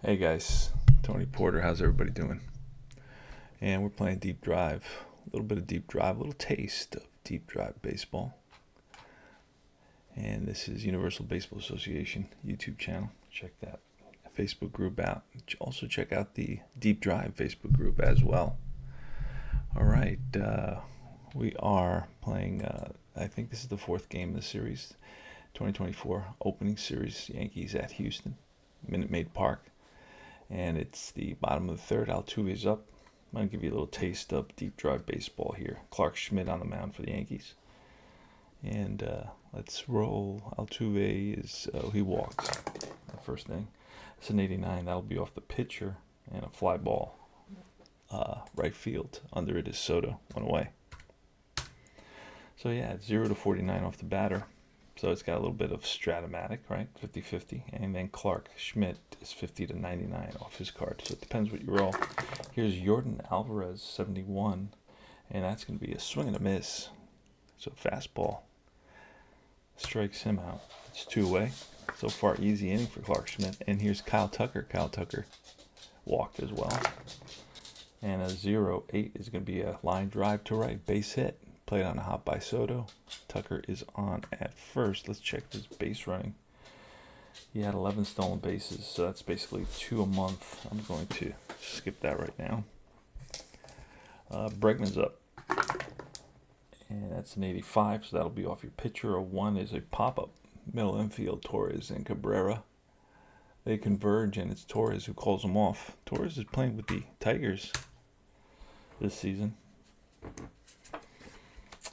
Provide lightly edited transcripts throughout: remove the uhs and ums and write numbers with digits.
Hey guys, Tony Porter, how's everybody doing? And we're playing Deep Drive. A little bit of Deep Drive, a little taste of Deep Drive baseball. And this is Universal Baseball Association YouTube channel. Check that Facebook group out. Also check out the Deep Drive Facebook group as well. All right, we are playing, I think this is the fourth game of the series. 2024 opening series, Yankees at Houston, Minute Maid Park. And it's the bottom of the third. Altuve's up. I'm going to give you a little taste of deep drive baseball here. Clark Schmidt on the mound for the Yankees. And let's roll. Altuve he walks the first inning. It's an 89. That'll be off the pitcher and a fly ball. Right field. Under it is Soto. One away. So yeah, it's 0-49 off the batter. So it's got a little bit of Stratomatic, right? 50-50. And then Clark Schmidt is 50-99 off his card. So it depends what you roll. Here's Yordan Alvarez, 71. And that's going to be a swing and a miss. So fastball strikes him out. It's 2 away. So far, easy inning for Clark Schmidt. And here's Kyle Tucker. Kyle Tucker walked as well. And a 0-8 is going to be a line drive to right. Base hit. Played on a hop by Soto. Tucker is on at first. Let's check his base running. He had 11 stolen bases, so that's basically 2 a month. I'm going to skip that right now. Bregman's up. And that's an 85, so that'll be off your pitcher. A 1 is a pop-up. Middle infield, Torres and Cabrera. They converge, and it's Torres who calls them off. Torres is playing with the Tigers this season.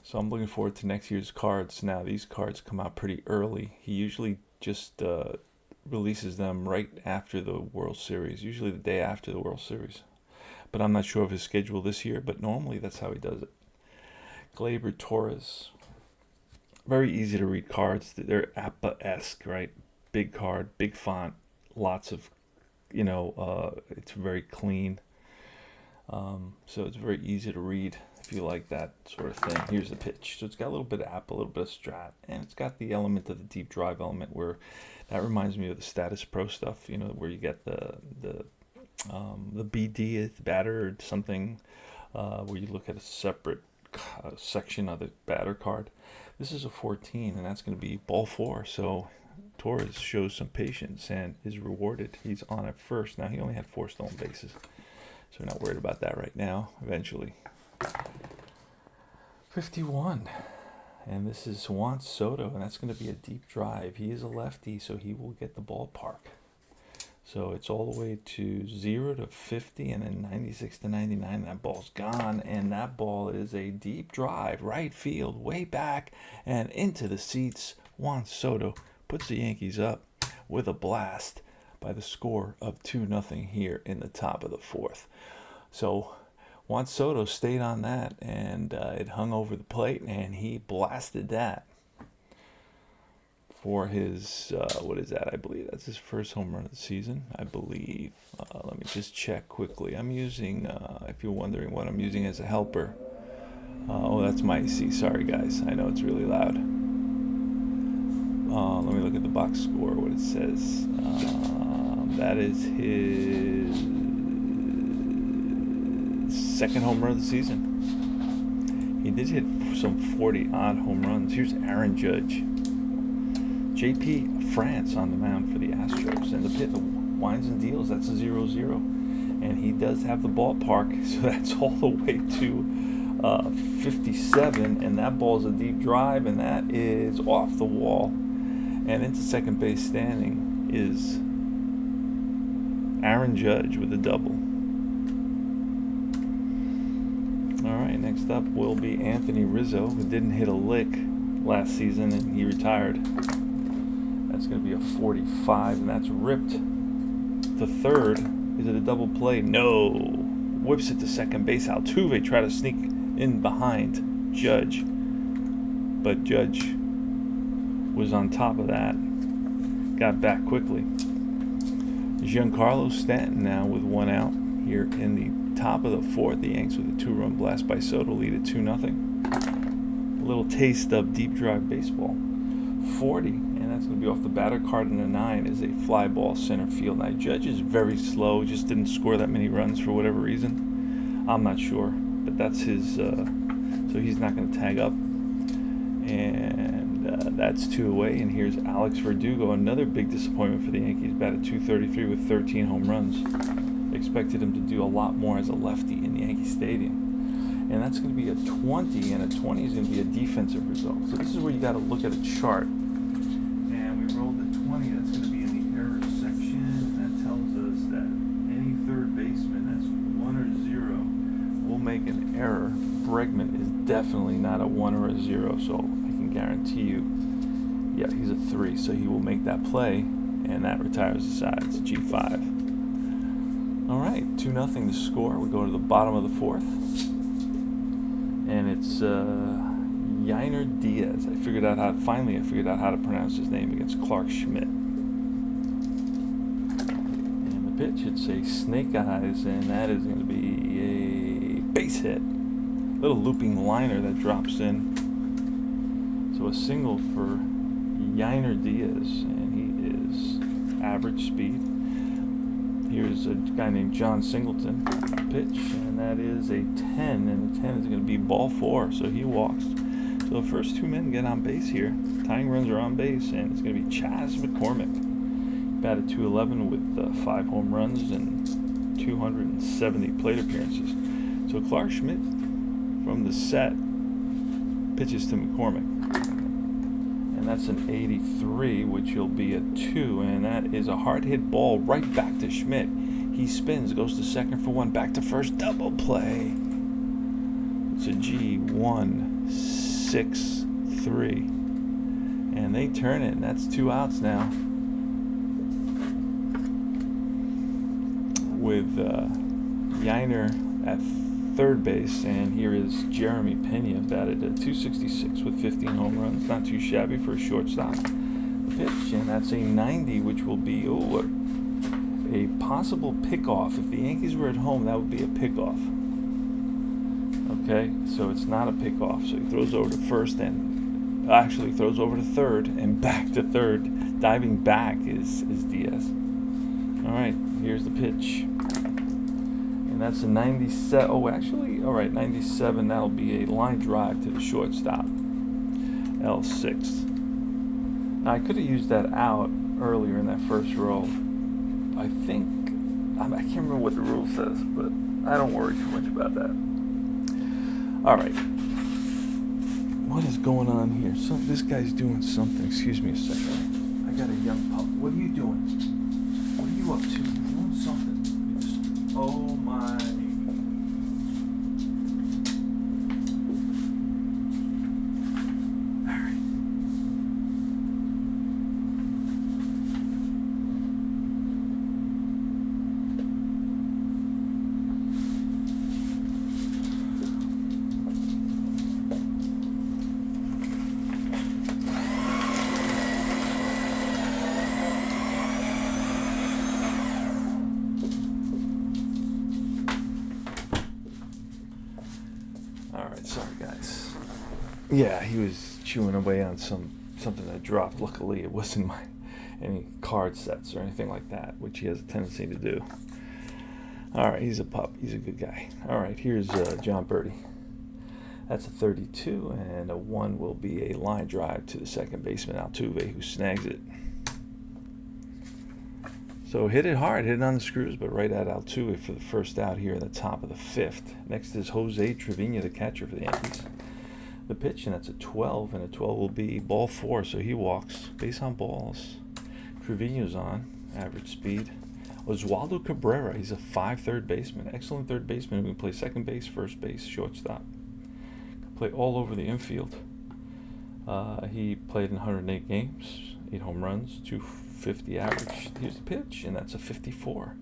So I'm looking forward to next year's cards. Now, these cards come out pretty early. He usually just releases them right after the World Series, usually the day after the World Series. But I'm not sure of his schedule this year, but normally that's how he does it. Gleyber Torres. Very easy to read cards. They're APA-esque, right? Big card, big font, lots of, it's very clean. So it's very easy to read if you like that sort of thing. Here's the pitch. So it's got a little bit of app, a little bit of strat, and it's got the element of the deep drive element where that reminds me of the Status Pro stuff, where you get the BD, the batter or something, where you look at a separate section of the batter card. This is a 14, and that's going to be ball 4. So Torres shows some patience and is rewarded. He's on at first. Now, he only had 4 stolen bases, so we're not worried about that right now. Eventually. 51. And this is Juan Soto, and that's going to be a deep drive. He is a lefty, so he will get the ballpark. So it's all the way to 0-50 and then 96-99. That ball's gone, and that ball is a deep drive, right field, way back, and into the seats. Juan Soto puts the Yankees up with a blast by the score of 2-0 here in the top of the 4th. So Juan Soto stayed on that, and it hung over the plate, and he blasted that for his, what is that? I believe that's his first home run of the season, I believe. Let me just check quickly. I'm using, if you're wondering what I'm using as a helper. That's Micey. Sorry, guys. I know it's really loud. Let me look at the box score, what it says. That is his second home run of the season. He did hit some 40-odd home runs. Here's Aaron Judge. J.P. France on the mound for the Astros. And the pit winds and deals. That's a 0-0. And he does have the ballpark, so that's all the way to 57. And that ball is a deep drive, and that is off the wall. And into second base standing is Aaron Judge with a double. All right, next up will be Anthony Rizzo, who didn't hit a lick last season, and he retired. That's going to be a 45, and that's ripped to third. Is it a double play? No. Whips it to second base. Altuve tried to sneak in behind Judge, but Judge was on top of that. Got back quickly. Giancarlo Stanton now with 1 out here in the top of the 4th. The Yanks with a 2-run blast by Soto lead at 2-0. A little taste of deep drive baseball. 40, and that's going to be off the batter card, and a 9 is a fly ball center field. Now, Judge is very slow, just didn't score that many runs for whatever reason. I'm not sure, but that's his, so he's not going to tag up. And that's 2 away, and here's Alex Verdugo, another big disappointment for the Yankees. Batted .233 with 13 home runs. Expected him to do a lot more as a lefty in Yankee Stadium. And that's going to be a 20, and a 20 is going to be a defensive result. So this is where you got to look at a chart. And we rolled a 20, that's going to be in the error section. And that tells us that any third baseman that's 1 or 0 will make an error. Bregman is definitely not a 1 or a 0, so I can guarantee you, yeah, he's a 3, so he will make that play, and that retires the side. It's a G5. All right, 2-0 to score. We go to the bottom of the 4th. And it's Yainer Diaz. Finally I figured out how to pronounce his name against Clark Schmidt. And the pitch, it's a snake eyes, and that is going to be a base hit. Little looping liner that drops in. So a single for Yainer Diaz, and he is average speed. Here's a guy named John Singleton, pitch, and that is a 10, and the 10 is going to be ball 4, so he walks. So the first 2 men get on base here. Tying runs are on base, and it's going to be Chas McCormick. Batted .211 with 5 home runs and 270 plate appearances. So Clark Schmidt from the set pitches to McCormick. And that's an 83, which will be a 2, and that is a hard hit ball right back to Schmidt. He spins, goes to second for 1, back to first, double play. It's a G1-6-3, and they turn it, and that's 2 outs now. With Yainer at third base, and here is Jeremy Pena, batted at .266 with 15 home runs. Not too shabby for a shortstop. Pitch, and that's a 90, which will be a possible pickoff. If the Yankees were at home, that would be a pickoff. Okay, so it's not a pickoff. So he throws over to first, and actually throws over to third and back to third. Diving back is Diaz. All right, here's the pitch. And that's a 97. Oh, actually, all right, 97. That'll be a line drive to the shortstop. L6. Now, I could have used that out earlier in that first row. I think, I can't remember what the rule says, but I don't worry too much about that. All right. What is going on here? This guy's doing something. Excuse me a second. I got a young pup. What are you doing? What are you up to? You're doing something. Oh my. Sorry, guys. Yeah, he was chewing away on something that dropped. Luckily, it wasn't any card sets or anything like that, which he has a tendency to do. All right, he's a pup. He's a good guy. All right, here's John Birdie. That's a 32, and a 1 will be a line drive to the second baseman, Altuve, who snags it. So hit it hard, hit it on the screws, but right at Altuve for the first out here in the top of the 5th. Next is Jose Trevino, the catcher for the Yankees. The pitch, and that's a 12, and a 12 will be ball 4, so he walks. Base on balls. Trevino's on, average speed. Oswaldo Cabrera, he's a 5 third baseman. Excellent third baseman who can play second base, first base, shortstop. Can play all over the infield. He played in 108 games, 8 home runs, 250 average. Here's the pitch, and that's a 54.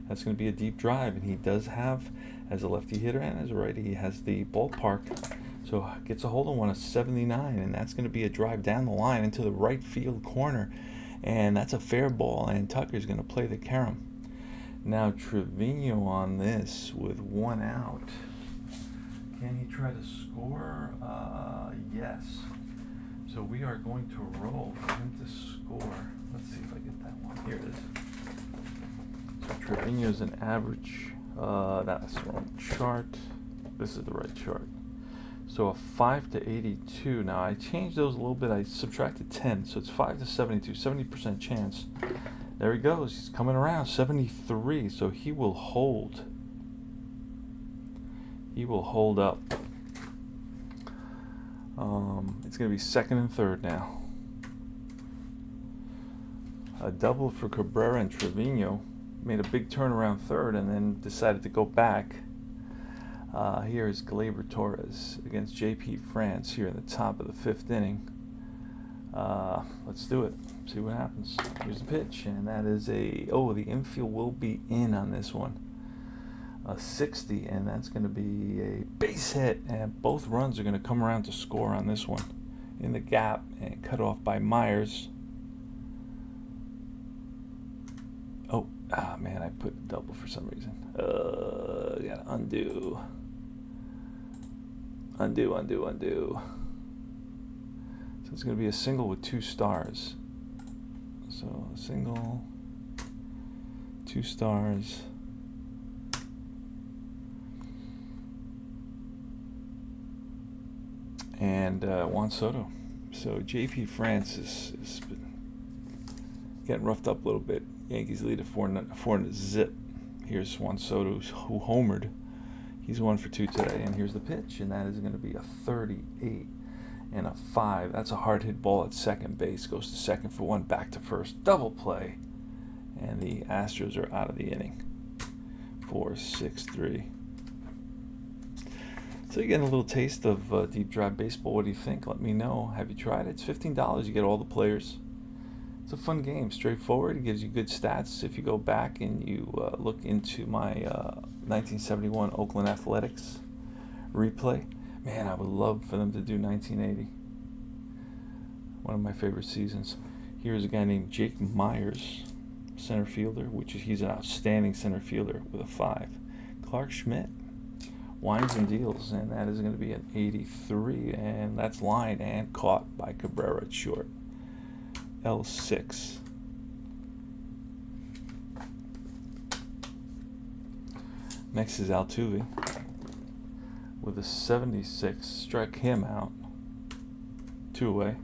That's going to be a deep drive, and he does have, as a lefty hitter and as a righty, he has the ballpark. So gets a hold of one of 79, and that's going to be a drive down the line into the right field corner, and that's a fair ball, and Tucker's going to play the carom. Now Trevino on this with 1 out. Can he try to score? Yes. So we are going to roll for him to score. Let's see if I get that one. Here it is. So Trevino's an average. That's the wrong chart. This is the right chart. So a 5 to 82. Now I changed those a little bit. I subtracted 10, so it's 5 to 72. 70% chance. There he goes. He's coming around. 73. So he will hold. He will hold up. It's going to be second and third now. A double for Cabrera and Trevino. Made a big turnaround third and then decided to go back. Here is Gleyber Torres against J.P. France here in the top of the fifth inning. Let's do it. See what happens. Here's the pitch, and that is the infield will be in on this one. A 60, and that's going to be a base hit, and both runs are going to come around to score on this one. In the gap, and cut off by Myers. Man, I put double for some reason. Gotta undo. Undo. So it's going to be a single with 2 stars. So a single, 2 stars. And Juan Soto. So J.P. France is getting roughed up a little bit. Yankees lead at 4-0. Here's Juan Soto, who homered. He's 1 for 2 today, and here's the pitch, and that is going to be a 38 and a 5. That's a hard hit ball at second base. Goes to second for 1, back to first. Double play, and the Astros are out of the inning. 4-6-3. So you're getting a little taste of deep drive baseball. What do you think? Let me know. Have you tried it? It's $15. You get all the players. It's a fun game, straightforward. It gives you good stats. If you go back and you look into my 1971 Oakland Athletics replay, man, I would love for them to do 1980. One of my favorite seasons. Here's a guy named Jake Myers, center fielder, he's an outstanding center fielder with a 5. Clark Schmidt, winds and deals, and that is going to be an 83, and that's lined and caught by Cabrera at short. L6. Next is Altuve with a 76. Struck him out. 2 away.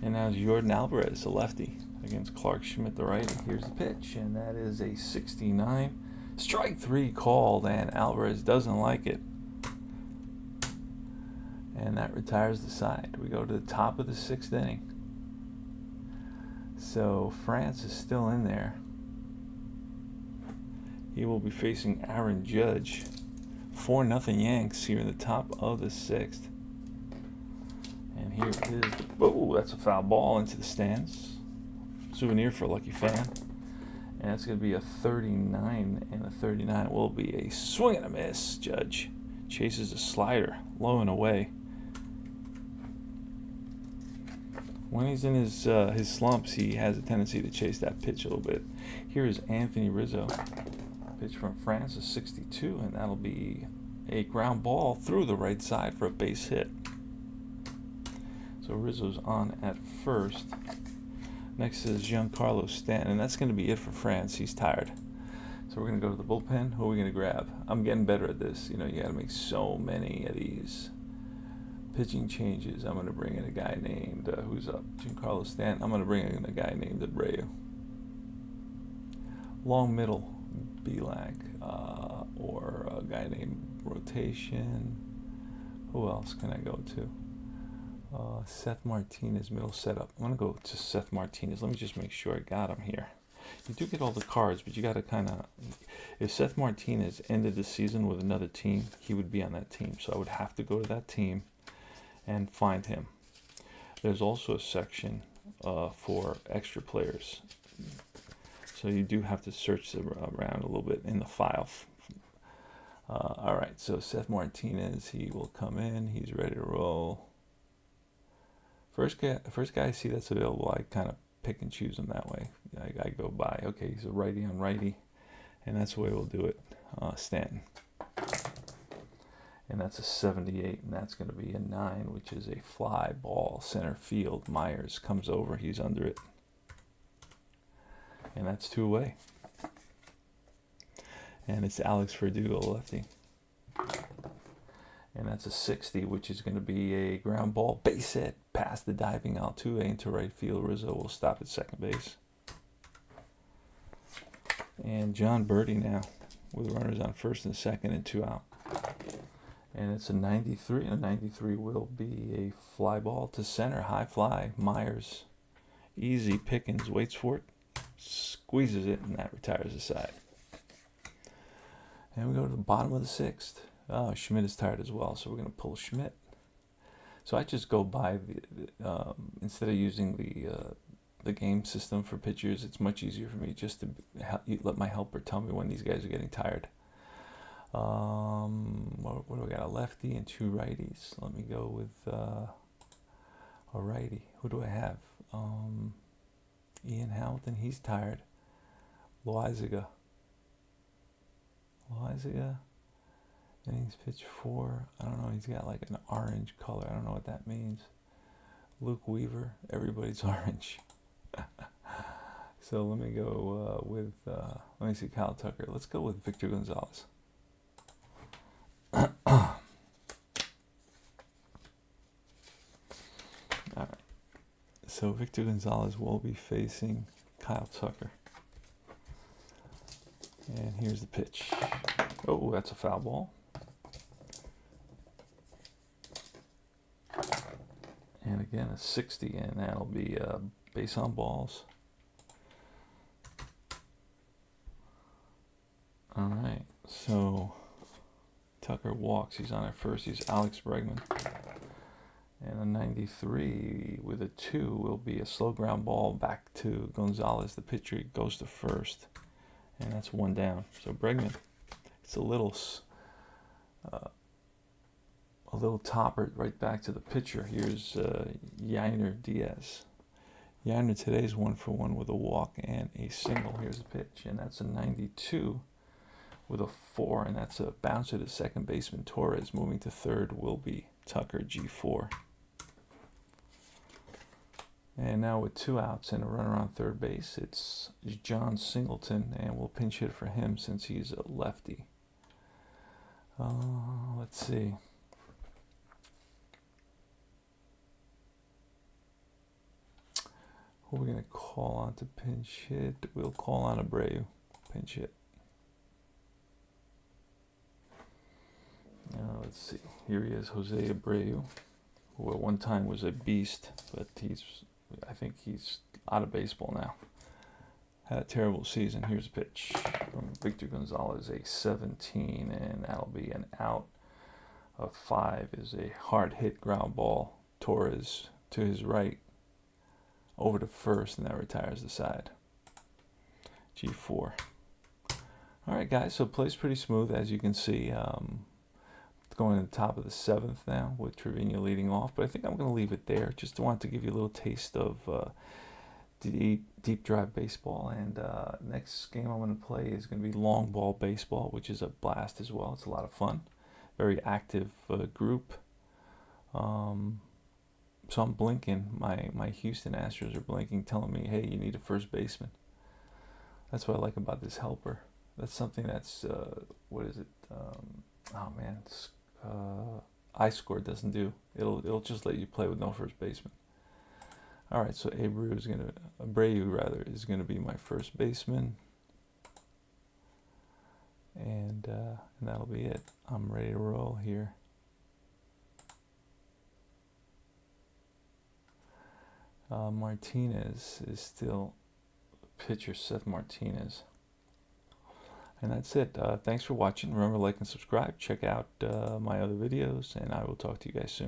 And now Jordan Alvarez, a lefty, against Clark Schmidt, the righty. Here's the pitch, and that is a 69. Strike 3 called, and Alvarez doesn't like it. And that retires the side. We go to the top of the 6th inning. So France is still in there. He will be facing Aaron Judge. 4-0 Yanks here in the top of the 6th. And here is that's a foul ball into the stands. Souvenir for a lucky fan. And that's going to be a 39, and a 39 will be a swing and a miss. Judge chases a slider, low and away. When he's in his slumps, he has a tendency to chase that pitch a little bit. Here is Anthony Rizzo. Pitch from France is 62, and that'll be a ground ball through the right side for a base hit. So Rizzo's on at first. Next is Giancarlo Stanton, and that's going to be it for France. He's tired. So we're going to go to the bullpen. Who are we going to grab? I'm getting better at this. You got to make so many of these pitching changes. I'm going to bring in a guy named, who's up? Giancarlo Stanton. I'm going to bring in a guy named Abreu. Long middle, Belak, or a guy named Rotation. Who else can I go to? Seth Martinez, middle setup. I'm going to go to Seth Martinez. Let me just make sure I got him here. You do get all the cards, but you got to kind of... If Seth Martinez ended the season with another team, he would be on that team. So I would have to go to that team and find him. There's also a section for extra players. So you do have to search around a little bit in the file. All right, so Seth Martinez, he will come in. He's ready to roll. First guy I see that's available, I kind of pick and choose him that way. I go by, okay, he's a righty on righty, and that's the way we'll do it. Stanton. And that's a 78, and that's going to be a 9, which is a fly ball center field. Myers comes over, he's under it. And that's 2 away. And it's Alex Verdugo, lefty. And that's a 60, which is going to be a ground ball base hit past the diving Altuve into right field. Rizzo will stop at second base. And John Birdie now with runners on first and second and 2 out. And it's a 93, and a 93 will be a fly ball to center, high fly. Myers, easy pickings, waits for it, squeezes it, and that retires the side. And we go to the bottom of the 6th. Oh, Schmidt is tired as well, so we're going to pull Schmidt. So I just go by the, instead of using the game system for pitchers, it's much easier for me just to let my helper tell me when these guys are getting tired. What do we got? A lefty and 2 righties. Let me go with a righty. Who do I have? Ian Hamilton. He's tired. Loizaga. Innings pitch 4. I don't know. He's got like an orange color. I don't know what that means. Luke Weaver. Everybody's orange. So let me go with. Let me see. Kyle Tucker. Let's go with Victor Gonzalez. Alright, so Victor Gonzalez will be facing Kyle Tucker. And here's the pitch. Oh, that's a foul ball. And again, a 60, and that'll be base on balls. Alright, so Tucker walks. He's on at first. He's Alex Bregman. And a 93 with a 2 will be a slow ground ball back to Gonzalez. The pitcher goes to first. And that's 1 down. So Bregman, it's a little topper right back to the pitcher. Here's Yainer Diaz. Yainer today's 1-for-1 with a walk and a single. Here's the pitch. And that's a 92 with a 4. And that's a bouncer to second baseman. Torres moving to third will be Tucker, G4. And now with 2 outs and a runner on third base, it's John Singleton, and we'll pinch hit for him since he's a lefty. Let's see. Who are we going to call on to pinch hit? We'll call on Abreu, pinch hit. Let's see. Here he is, Jose Abreu, who at one time was a beast, but I think he's out of baseball now. Had a terrible season. Here's a pitch from Victor Gonzalez, a 17, and that'll be an out. A 5 is a hard hit ground ball. Torres to his right, over to first, and that retires the side. G4. All right, guys. So plays pretty smooth, as you can see. Going to the top of the 7th now with Trevino leading off, but I think I'm going to leave it there. Just want to give you a little taste of deep drive baseball. And next game I'm going to play is going to be long ball baseball, which is a blast as well. It's a lot of fun. Very active group. So I'm blinking. My Houston Astros are blinking, telling me, hey, you need a first baseman. That's what I like about this helper. That's something that's, what is it? Oh man, iScore doesn't do. It'll just let you play with no first baseman. All right, so Abreu is gonna be my first baseman, and that'll be it. I'm ready to roll here. Martinez is still pitcher, Seth Martinez. And that's it. Thanks for watching. Remember, like and subscribe. Check out my other videos, and I will talk to you guys soon.